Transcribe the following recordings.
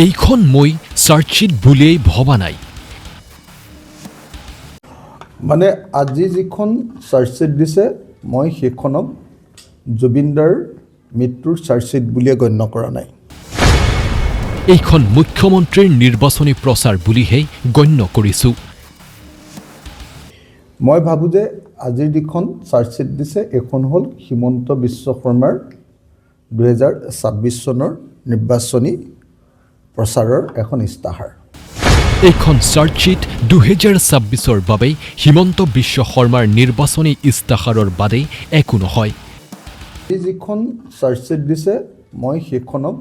এইখন মই চাৰ্জশ্বীট বুলিয়েই ভবা নাই। মানে আজি যিখন চাৰ্জশ্বীট দিছে মই সেইখনক জুবিনদাৰ মৃত্যুৰ চাৰ্জশ্বীট বুলিয়ে গণ্য কৰা নাই। এইখন মুখ্যমন্ত্ৰীৰ নিৰ্বাচনী প্ৰচাৰ বুলিহে গণ্য কৰিছোঁ। মই ভাবোঁ যে আজিৰ যিখন চাৰ্জশ্বীট দিছে এইখন হ'ল হিমন্ত বিশ্ব শৰ্মাৰ 2026 চনৰ নিৰ্বাচনী প্ৰচাৰৰ এখন ইস্তাহাৰ। এইখন চাৰ্জশ্বীট 2026ৰ বাবে হিমন্ত বিশ্ব শৰ্মাৰ নিৰ্বাচনী ইস্তাহাৰৰ বাদে একো নহয়। আজি যিখন চাৰ্জশ্বীট দিছে মই সেইখনক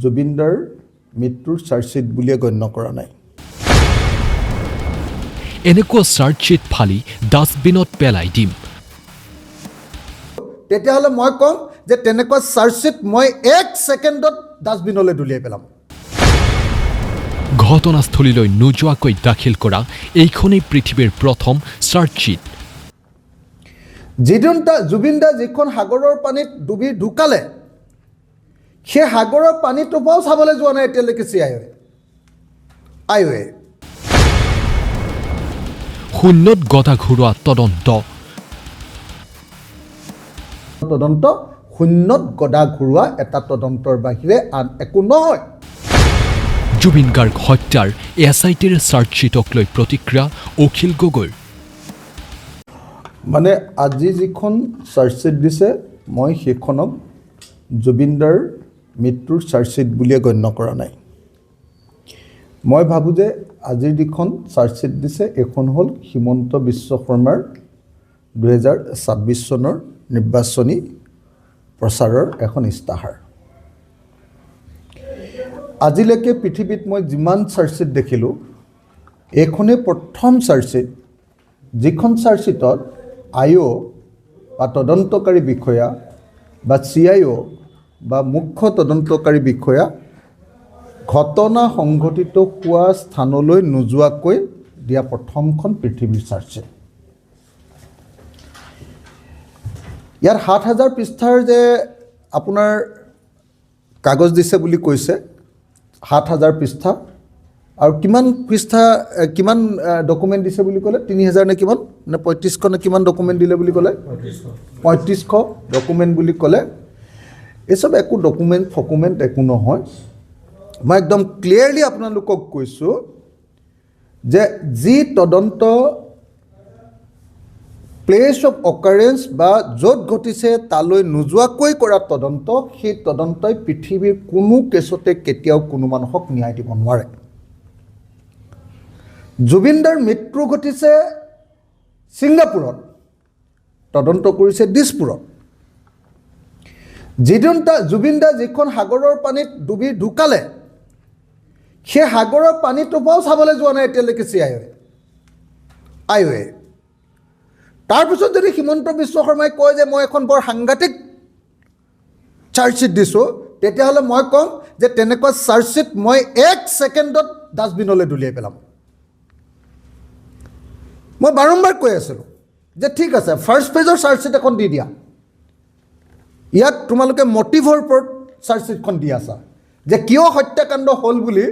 জুবিনদাৰ মৃত্যুৰ চাৰ্জশ্বীট বুলিয়ে গণ্য কৰা নাই। এনেকুৱা চাৰ্জশ্বীট ফালি ডাষ্টবিনত পেলাই দিম। তেতিয়াহ'লে মই ক'ম যে তেনেকুৱা চাৰ্জশ্বীট মই 1 ছেকেণ্ডত ডাষ্টবিনলৈ দলিয়াই পেলাম। ঘটনাস্থলীলৈ নোযোৱাকৈ দাখিল কৰা এইখনেই পৃথিৱীৰ প্ৰথম চাৰ্জশ্বীট। জুবিনদা যিখন সাগৰৰ পানীত ডুবি ঢুকালে সেই সাগৰৰ পানীটোপাও চাবলৈ যোৱা নাই এতিয়ালৈকে আইঅ'এ। শূন্যত গদা ঘূৰোৱা তদন্ত শূন্যত গদা ঘূৰোৱা এটা তদন্তৰ বাহিৰে আন একো নহয়। জুবিন গাৰ্গ হত্যাৰ SITৰ চাৰ্জশ্বীটক লৈ প্ৰতিক্ৰিয়া অখিল গগৈৰ। মানে আজি যিখন চাৰ্জশ্বীট দিছে মই সেইখনক জুবিনদাৰ মৃত্যুৰ চাৰ্জশ্বীট বুলিয়ে গণ্য কৰা নাই। মই ভাবোঁ যে আজিৰ যিখন চাৰ্জশ্বীট দিছে এইখন হ'ল হিমন্ত বিশ্ব শৰ্মাৰ 2026 চনৰ নিৰ্বাচনী প্ৰচাৰৰ এখন ইস্তাহাৰ। আজিলৈকে পৃথিৱীত মই যিমান চাৰ্জশ্বীট দেখিলোঁ এইখনেই প্ৰথম চাৰ্জশ্বীট যিখন চাৰ্জশ্বীটত IO বা তদন্তকাৰী বিষয়া বা CIO বা মুখ্য তদন্তকাৰী বিষয়া ঘটনা সংঘটিত হোৱা স্থানলৈ নোযোৱাকৈ দিয়া প্ৰথমখন পৃথিৱীৰ চাৰ্জশ্বীট। ইয়াত 7,000 পৃষ্ঠাৰ যে আপোনাৰ কাগজ দিছে বুলি কৈছে, 7,000 পৃষ্ঠা আৰু কিমান পৃষ্ঠা কিমান ডকুমেণ্ট দিছে বুলি ক'লে 3,000 নে কিমান নে 3500 নে কিমান ডকুমেণ্ট দিলে বুলি ক'লে 3500 ডকুমেণ্ট বুলি ক'লে। এইচব একো ডকুমেণ্ট একো নহয়। মই একদম ক্লিয়াৰলি আপোনালোকক কৈছোঁ যে যি তদন্ত প্লেচ অফ অকাৰেঞ্চ বা য'ত ঘটিছে তালৈ নোযোৱাকৈ কৰা তদন্ত, সেই তদন্তই পৃথিৱীৰ কোনো কেছতে কেতিয়াও কোনো মানুহক ন্যায় দিব নোৱাৰে। জুবিনদাৰ মৃত্যু ঘটিছে ছিংগাপুৰত, তদন্ত কৰিছে দিছপুৰত। জুবিনদা যিখন সাগৰৰ পানীত ডুবি ঢুকালে সেই সাগৰৰ পানীটোপাও চাবলৈ যোৱা নাই এতিয়ালৈকে আইঅ'এ। তাৰপিছত যদি হিমন্ত বিশ্ব শৰ্মাই কয় যে মই এখন বৰ সাংঘাতিক চাৰ্জশ্বীট দিছোঁ, তেতিয়াহ'লে মই ক'ম যে তেনেকুৱা চাৰ্জশ্বীট মই 1 ছেকেণ্ডত ডাষ্টবিনলৈ দলিয়াই পেলাম। মই বাৰম্বাৰ কৈ আছিলোঁ যে ঠিক আছে ফাৰ্ষ্ট পেজৰ চাৰ্জশ্বীট এখন দি দিয়া, ইয়াত তোমালোকে মটিভৰ ওপৰত চাৰ্জশ্বীটখন দি আছা যে কিয় হত্যাকাণ্ড হ'ল বুলি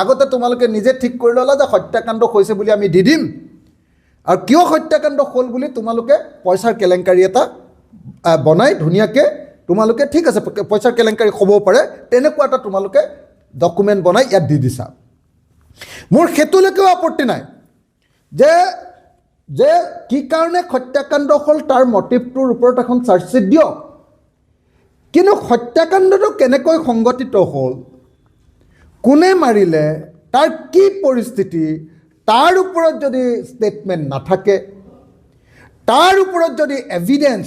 আগতে তোমালোকে নিজে ঠিক কৰি ল'লা যে হত্যাকাণ্ড হৈছে বুলি আমি দি দিম, আৰু কিয় হত্যাকাণ্ড হ'ল বুলি তোমালোকে পইচাৰ কেলেংকাৰী এটা বনাই ধুনীয়াকৈ তোমালোকে ঠিক আছে পইচাৰ কেলেংকাৰী হ'বও পাৰে তেনেকুৱা এটা তোমালোকে ডকুমেণ্ট বনাই ইয়াত দি দিছা। মোৰ সেইটোলৈকেও আপত্তি নাই যে কি কাৰণে হত্যাকাণ্ড হ'ল তাৰ মটিভটোৰ ওপৰত এখন চাৰ্জশ্বীট দিয়ক, কিন্তু হত্যাকাণ্ডটো কেনেকৈ সংঘটিত হ'ল, কোনে মাৰিলে, তাৰ কি পৰিস্থিতি, তাৰ ওপৰত যদি ষ্টেটমেণ্ট নাথাকে, তাৰ ওপৰত যদি এভিডেঞ্চ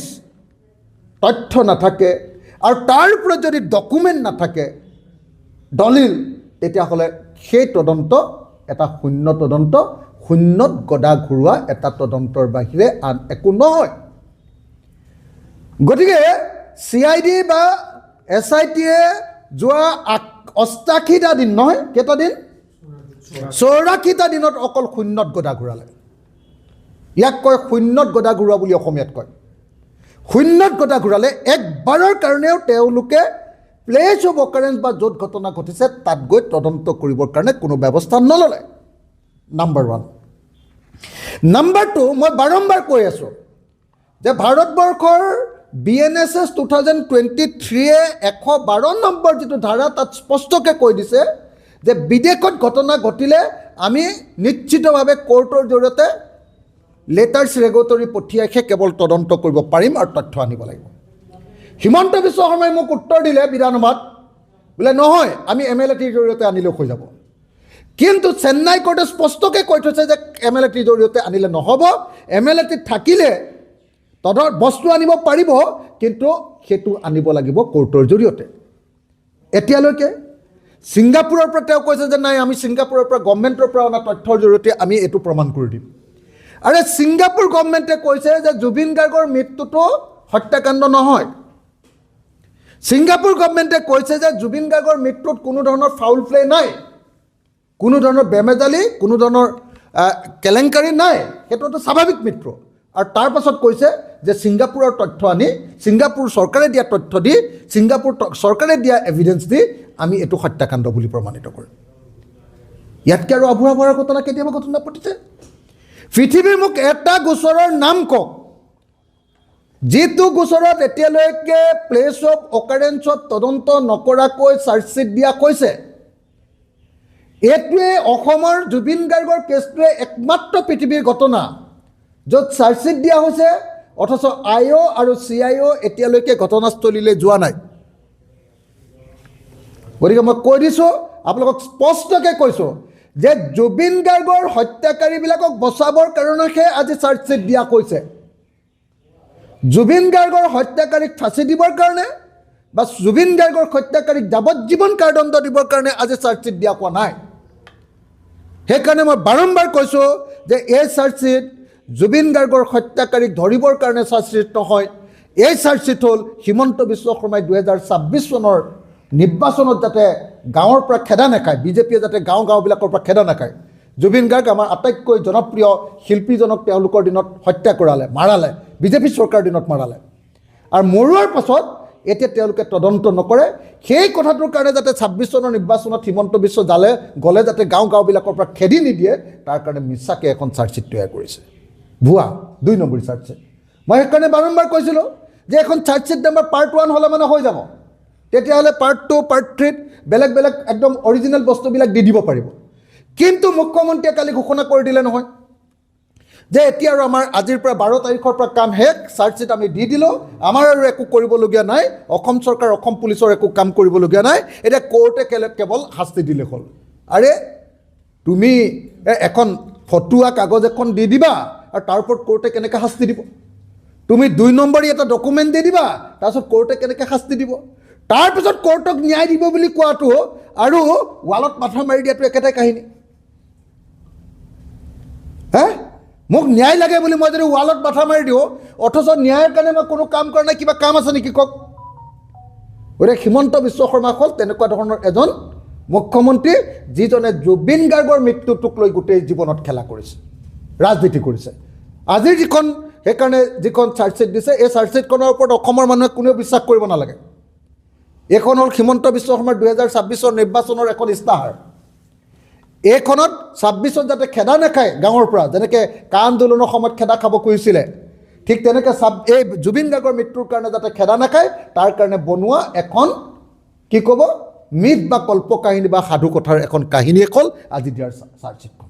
তথ্য নাথাকে আৰু তাৰ ওপৰত যদি ডকুমেণ্ট নাথাকে দলিল, তেতিয়াহ'লে সেই তদন্ত এটা শূন্যত গদা ঘূৰোৱা এটা তদন্তৰ বাহিৰে আন একো নহয়। গতিকে CID বা SITয়ে যোৱা 88টা দিন নহয়, কেইটা দিন 84টা দিনত অকল শূন্যত গদা ঘূৰালে। ইয়াক কয় শূন্যত গদা ঘূৰোৱা বুলি অসমীয়াত কয়। শূন্যত গদা ঘূৰালে একবাৰৰ কাৰণেও তেওঁলোকে প্লেচ অফ অকাৰেঞ্চ বা য'ত ঘটনা ঘটিছে তাত গৈ তদন্ত কৰিবৰ কাৰণে কোনো ব্যৱস্থা নল'লে। নাম্বাৰ 1। নাম্বাৰ 2, মই বাৰম্বাৰ কৈ আছোঁ যে ভাৰতবৰ্ষৰ BNSS 2023-এ 112 নম্বৰ যিটো ধাৰা তাত স্পষ্টকৈ কৈ দিছে যে বিদেশত ঘটনা ঘটিলে আমি নিশ্চিতভাৱে কোৰ্টৰ জৰিয়তে লেটাৰ্ছ ৰেগুলেটৰী পঠিয়াইহে কেৱল তদন্ত কৰিব পাৰিম আৰু তথ্য আনিব লাগিব। হিমন্ত বিশ্ব শৰ্মাই মোক উত্তৰ দিলে বিধানসভাত, বোলে নহয় আমি MLATৰ জৰিয়তে আনিলেও হৈ যাব। কিন্তু চেন্নাই কোৰ্টে স্পষ্টকৈ কৈ থৈছে যে MLATৰ জৰিয়তে আনিলে নহ'ব, MLAT থাকিলে বস্তু আনিব পাৰিব, কিন্তু সেইটো আনিব লাগিব কোৰ্টৰ জৰিয়তে। এতিয়ালৈকে ছিংগাপুৰৰ পৰা তেওঁ কৈছে যে নাই আমি ছিংগাপুৰৰ পৰা গভৰ্ণমেণ্টৰ পৰা অনা তথ্যৰ জৰিয়তে আমি এইটো প্ৰমাণ কৰি দিম। আৰু ছিংগাপুৰ গভৰ্ণমেণ্টে কৈছে যে জুবিন গাৰ্গৰ মৃত্যুটো হত্যাকাণ্ড নহয়। ছিংগাপুৰ গভৰ্ণমেণ্টে কৈছে যে জুবিন গাৰ্গৰ মৃত্যুত কোনো ধৰণৰ ফাউল প্লে নাই, কোনো ধৰণৰ বেমেজালি, কোনো ধৰণৰ কেলেংকাৰী নাই, সেইটো এটা স্বাভাৱিক মৃত্যু। আৰু তাৰ পাছত কৈছে যে ছিংগাপুৰৰ তথ্য আনি, ছিংগাপুৰ চৰকাৰে দিয়া তথ্য দি, ছিংগাপুৰ চৰকাৰে দিয়া এভিডেঞ্চ দি আমি এইটো হত্যাকাণ্ড বুলি প্ৰমাণিত কৰিম। ইয়াতকৈ আৰু আভুৰা ভৰা ঘটনা কেতিয়াবা ঘটনা ঘটিছে? পৃথিৱীৰ মোক এটা গোচৰৰ নাম কওক যিটো গোচৰত এতিয়ালৈকে প্লেচ অফ অকাৰেঞ্চত তদন্ত নকৰাকৈ চাৰ্জশ্বিট দিয়া হৈছে। এইটোৱে অসমৰ জুবিন গাৰ্গৰ কেছটোৱে একমাত্ৰ পৃথিৱীৰ ঘটনা য'ত চাৰ্জশ্বিট দিয়া হৈছে অথচ IO আৰু CIO এতিয়ালৈকে ঘটনাস্থলীলৈ যোৱা নাই। গতিকে মই কৈ দিছোঁ, আপোনালোকক স্পষ্টকৈ কৈছোঁ যে জুবিন গাৰ্গৰ হত্যাকাৰীবিলাকক বচাবৰ কাৰণেহে আজি চাৰ্জশ্বিট দিয়া হৈছে। জুবিন গাৰ্গৰ হত্যাকাৰীক ফাঁচি দিবৰ কাৰণে বা জুবিন গাৰ্গৰ হত্যাকাৰীক যাৱজ্জীৱন কাৰাদণ্ড দিবৰ কাৰণে আজি চাৰ্জশ্বিট দিয়া হোৱা নাই। সেইকাৰণে মই বাৰম্বাৰ কৈছোঁ যে এই চাৰ্জশ্বিট জুবিন গাৰ্গৰ হত্যাকাৰীক ধৰিবৰ কাৰণে চাৰ্জশ্বিট নহয়, এই চাৰ্জশ্বিট হ'ল হিমন্ত বিশ্ব শৰ্মাই 2026 চনৰ নিৰ্বাচনত যাতে গাঁৱৰ পৰা খেদা নাখায়, বিজেপিয়ে যাতে গাঁওবিলাকৰ পৰা খেদা নাখায়। জুবিন গাৰ্গ আমাৰ আটাইতকৈ জনপ্ৰিয় শিল্পীজনক তেওঁলোকৰ দিনত হত্যা কৰালে, মাৰালে, বিজেপি চৰকাৰৰ দিনত মাৰালে। আৰু মৰোৱাৰ পাছত এতিয়া তেওঁলোকে তদন্ত নকৰে, সেই কথাটোৰ কাৰণে যাতে 26 চনৰ নিৰ্বাচনত হিমন্ত বিশ্ব গ'লে যাতে গাঁওবিলাকৰ পৰা খেদি নিদিয়ে, তাৰ কাৰণে মিছাকৈ এখন চাৰ্জশ্বিট তৈয়াৰ কৰিছে। ভুৱা 2 নম্বৰী চাৰ্জশ্বিট। মই সেইকাৰণে বাৰম্বাৰ কৈছিলোঁ যে এখন চাৰ্জশ্বিট নাম্বাৰ পাৰ্ট 1 হ'লে মানে হৈ যাব, তেতিয়াহ'লে পাৰ্ট 2, পাৰ্ট 3 বেলেগ বেলেগ একদম অৰিজিনেল বস্তুবিলাক দি দিব পাৰিব। কিন্তু মুখ্যমন্ত্ৰীয়ে কালি ঘোষণা কৰি দিলে নহয় যে এতিয়া আৰু আমাৰ আজিৰ পৰা 12 তাৰিখৰ পৰা কাম শেষ, চাৰ্জশ্বিট আমি দি দিলোঁ, আমাৰ আৰু একো কৰিবলগীয়া নাই, অসম চৰকাৰ অসম পুলিচৰ একো কাম কৰিবলগীয়া নাই, এতিয়া কোৰ্টে কেৱল শাস্তি দিলে হ'ল। আৰে তুমি এখন ফটোৱা কাগজ এখন দি দিবা আৰু তাৰ ওপৰত কোৰ্টে কেনেকৈ শাস্তি দিব? তুমি 2 নম্বৰী এটা ডকুমেণ্ট দি দিবা, তাৰপিছত কোৰ্টে কেনেকৈ শাস্তি দিব? তাৰপিছত কোৰ্টক ন্যায় দিব বুলি কোৱাটো আৰু ৱালত মাথা মাৰি দিয়াটো একেটাই কাহিনী। মোক ন্যায় লাগে বুলি মই যদি ৱালত মাথা মাৰি দিওঁ, অথচ ন্যায়ৰ কাৰণে মই কোনো কাম কৰা নাই, কিবা কাম আছে নেকি কওক? গতিকে হিমন্ত বিশ্ব শৰ্মা হ'ল তেনেকুৱা ধৰণৰ এজন মুখ্যমন্ত্ৰী যিজনে জুবিন গাৰ্গৰ মৃত্যুটোক লৈ গোটেই জীৱনত খেলা কৰিছে, ৰাজনীতি কৰিছে। আজিৰ সেইকাৰণে যিখন চাৰ্জশ্বিট দিছে, এই চাৰ্জশ্বিটখনৰ ওপৰত অসমৰ মানুহে কোনেও বিশ্বাস কৰিব নালাগে। এইখন হ'ল হিমন্ত বিশ্ব শৰ্মাৰ 2026 নিৰ্বাচনৰ এখন ইস্তাহাৰ। এইখনত 26ত যাতে খেদা নাখায় গাঁৱৰ পৰা, যেনেকৈ কা আন্দোলনৰ সময়ত খেদা খাব খুজিছিলে, ঠিক তেনেকৈ এই জুবিন গাৰ্গৰ মৃত্যুৰ কাৰণে যাতে খেদা নাখায় তাৰ কাৰণে বনোৱা এখন কি ক'ব মিথ বা কল্পকাহিনী বা সাধু কথাৰ এখন কাহিনী হ'ল আজি দিয়াৰ চাৰ্জশ্বিটখন।